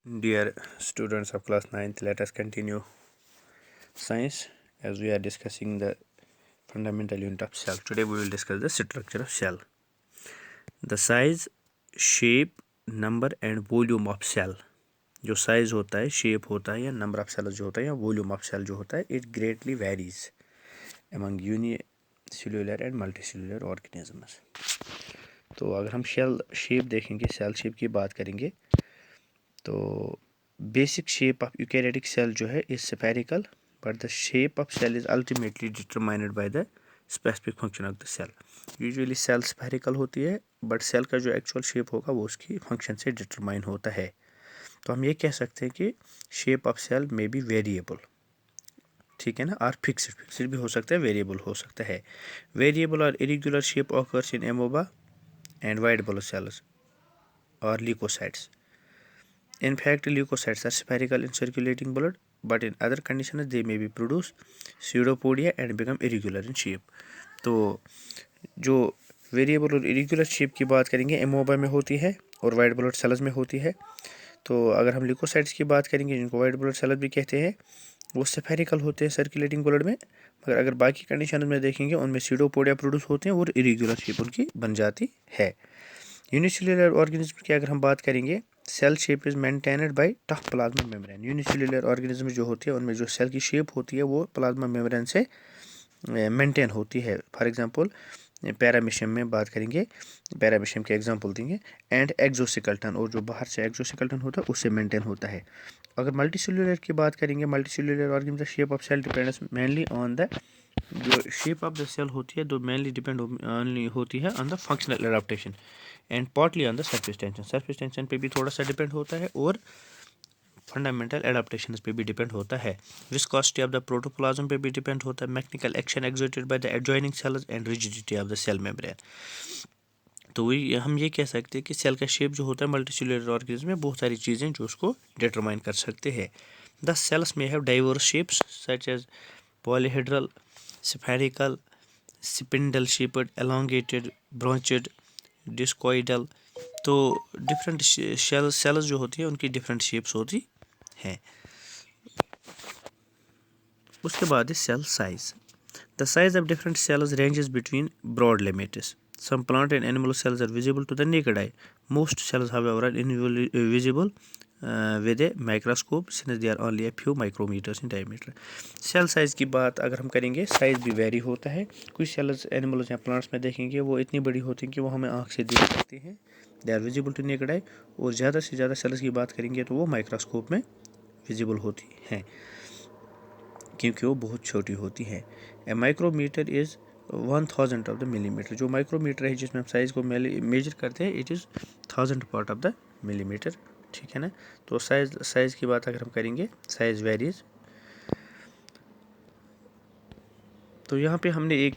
Dear students of class 9th, let us continue science as we are discussing the fundamental unit of cell. Today we will discuss the structure of cell. The size, shape, number and volume of cell. जो size होता है, shape होता है या number of cells जो होता है या वॉल्यूम ऑफ सेल जो होता है, it greatly varies among unicellular and multicellular organisms. तो अगर हम सेल शेप देखेंगे, सेल शेप की बात करेंगे तो basic shape of eukaryotic cell जो है is spherical, but the shape of cell is ultimately determined by the specific function of the cell. Usually cell spherical होती है, बट सेल का जो एक्चुअल शेप होगा वो उसकी फंक्शन से डिटरमाइन होता है. तो हम ये कह सकते हैं कि शेप ऑफ सेल में बी वेरिएबल, ठीक है ना, और फिक्स्ड भी हो सकता है, वेरिएबल हो सकता है. वेरिएबल और irregular shape occurs in amoeba and white blood cells और leukocytes. In fact, leukocytes are spherical in circulating blood, but in other conditions they may be produce pseudopodia and become irregular in shape. तो जो variable और irregular shape की बात करेंगे amoeba में होती है और वाइट ब्लड सेल्स में होती है. तो अगर हम ल्यूकोसाइट्स की बात करेंगे जिनको वाइट ब्लड सेल्स भी कहते हैं, वो स्फेरिकल होते हैं सर्कुलेटिंग ब्लड में, मगर अगर बाकी कंडीशन में देखेंगे उनमें स्यूडोपोडिया प्रोड्यूस होते हैं और इरेगुलर शेप उनकी बन जाती है. यूनिसेल्युलर ऑर्गेनिज्म की अगर हम बात करेंगे, cell shape is maintained by tough plasma membrane. Unicellular organism जो होती है उनमें जो सेल की शेप होती है वो प्लाज्मा मेम्ब्रेन से मेंटेन होती है. फॉर एग्जांपल पैरामीशियम में बात करेंगे, पैरामीशियम के एग्जांपल देंगे, एंड एक्सोस्केलेटन, और जो बाहर से एक्सोस्केलेटन होता है उससे मेंटेन होता है. अगर मल्टीसेल्युलर की बात करेंगे, multicellular organism shape of cell depends mainly on the, जो शेप ऑफ द सेल होती है तो मेनली डिपेंड होती है on the functional adaptation and partly on the surface tension. Surface tension पे भी थोड़ा सा डिपेंड होता है और फंडामेंटल एडाप्टेशन पे भी डिपेंड होता है. विस्कोसिटी ऑफ द प्रोटोप्लाज्म पे भी डिपेंड होता है. Mechanical action exerted by the adjoining cells and rigidity of the cell membrane. तो वही हम ये कह सकते हैं कि सेल का शेप जो होता है मल्टीसेल्युलर ऑर्गेनिज्म में बहुत सारी चीज़ें जो उसको डिटरमाइन कर सकते हैं. द सेल्स में have diverse shapes such as polyhedral, spherical, spindle shaped, elongated, branched, discoidal. तो डिफरेंट सेल्स जो होती है उनकी डिफरेंट शेप्स होती हैं. उसके बाद है cell size. The size of different cells ranges between broad limits. Some plant and animal cells are visible to the naked eye. Most cells however are invisible with a microscope since they are only a few micrometers in diameter. Cell size की बात अगर हम करेंगे, size भी very होता है. कुछ sales animals या प्लांट्स में देखेंगे वो इतनी बड़ी होती हैं कि वो हमें आँख से देख सकते हैं, they are visible to naked eye. और ज़्यादा से ज़्यादा सेल्स की बात करेंगे तो वो माइक्रोस्कोप में विजिबल होती हैं क्योंकि वो बहुत छोटी होती हैं. A micrometre is 1000 of the millimetre. जो माइक्रोमीटर है जिसमें हम साइज़ को मेजर करते हैं, it is 1000 part of the millimetre, ठीक है ना. तो साइज़ की बात अगर हम करेंगे, साइज़ वेरीज. तो यहाँ पे हमने एक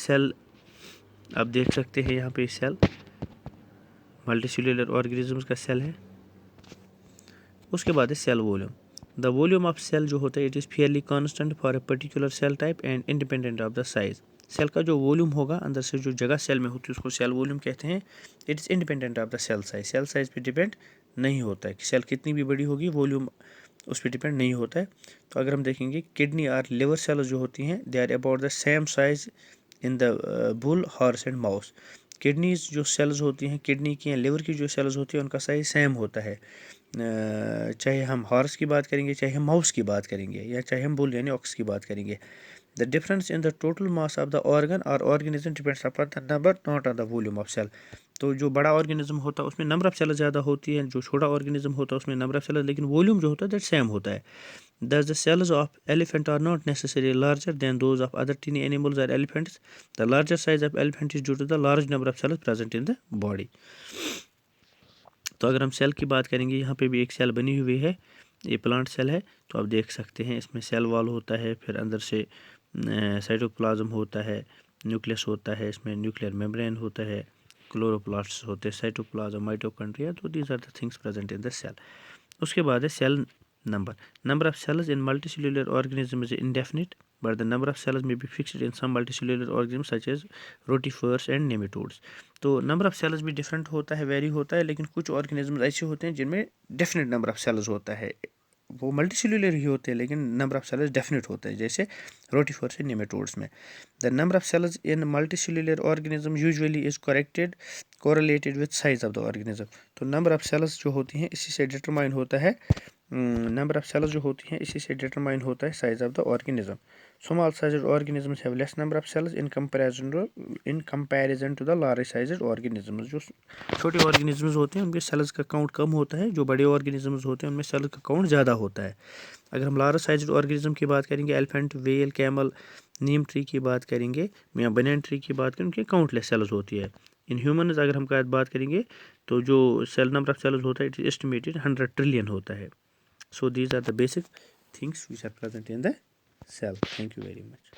सेल आप देख सकते हैं, यहाँ पे सेल मल्टीसेल्युलर ऑर्गेनिज्म्स का सेल है. उसके बाद है cell volume. The volume of cell जो होता है it is fairly constant for a particular cell type and independent of the size. Cell का जो वॉल्यूम होगा, अंदर से जो जगह सेल में होती है उसको सेल वॉल्यूम कहते हैं. It is independent of the cell size. Cell size पे डिपेंड नहीं होता है कि सेल कितनी भी बड़ी होगी, वॉल्यूम उस पर डिपेंड नहीं होता है. तो अगर हम देखेंगे किडनी और लिवर सेल्स जो होती हैं, they are about the same size in the bull, horse and mouse. Kidneys जो सेल्स होती हैं, किडनी की या लिवर की जो सेल्स होती है उनका साइज सेम होता है, चाहे हम हॉर्स की बात करेंगे, चाहे हम माउस की बात करेंगे, या चाहे हम बुल यानी ऑक्स की बात करेंगे. The difference in the total mass of the organ और organism depends upon the number not on the volume of cell. तो जो बड़ा ऑर्गेनिज्म होता है उसमें नंबर ऑफ सेल ज़्यादा होती है, जो छोटा ऑर्गेनिज्म होता है उसमें नंबर ऑफ सेल, लेकिन वॉल्यूम जो होता है दैट सेम होता है. Thus the cells of elephant are not necessarily larger than those of other tiny animals or elephants. The larger size of elephant is due to the large number of cells present in the body. तो अगर हम cell की बात करेंगे, यहाँ पे भी एक सेल बनी हुई है, ये प्लांट सेल है. तो आप देख सकते हैं इसमें सेल वॉल होता है, फिर अंदर से साइटोप्लाज्म होता है, न्यूक्लियस होता है, इसमें न्यूक्लियर मेम्ब्रेन होता है, क्लोरोप्लास्ट होते हैं, साइटोप्लाज्म, माइटोकॉन्ड्रिया. तो these are the things present in the cell. उसके बाद है cell number. Number of cells in multicellular organism is indefinite. but the number of cells may be fixed in some multicellular organisms such as rotifers and nematodes. तो number of sales भी different होता है, very होता है, लेकिन कुछ organism ऐसे होते हैं जिनमें डेफिनेट नंबर ऑफ सेल्स होता है, वो मल्टीसेल्युलर ही होते हैं लेकिन नंबर ऑफ सेल्स डेफिनेट होता है, जैसे रोटिफर्स एंड नेमेटोड्स में. The number of cells in multicellular organism usually is correlated with size of the organism. तो नंबर ऑफ सेल्स जो होती हैं इसी से डिटरमाइन होता है, नंबर ऑफ सेल्स जो होती हैं इसी से डिटरमाइन होता है size of the organism. Small sized organisms have less number of cells in comparison to the large sized organisms. जो छोटे ऑर्गेनिजम्स होते हैं उनके सेल्स का काउंट कम होता है, जो बड़े ऑर्गेनिजम्स होते हैं उनमें सेल्स का काउंट ज़्यादा होता है. अगर हम लार्ज साइज्ड ऑर्गेनिज्म की बात करेंगे, एलिफेंट, वेल, कैमल, नीम ट्री की बात करेंगे या बनैन ट्री की बात करें, उनके काउंटलेस सेल्स होती है. इन ह्यूमन्स अगर हम बात करेंगे तो जो सेल नंबर ऑफ सेल्स होता है इट इज एस्टिमेटेड 100 ट्रिलियन होता है. So these are the basic things which are present in the cell. Thank you very much.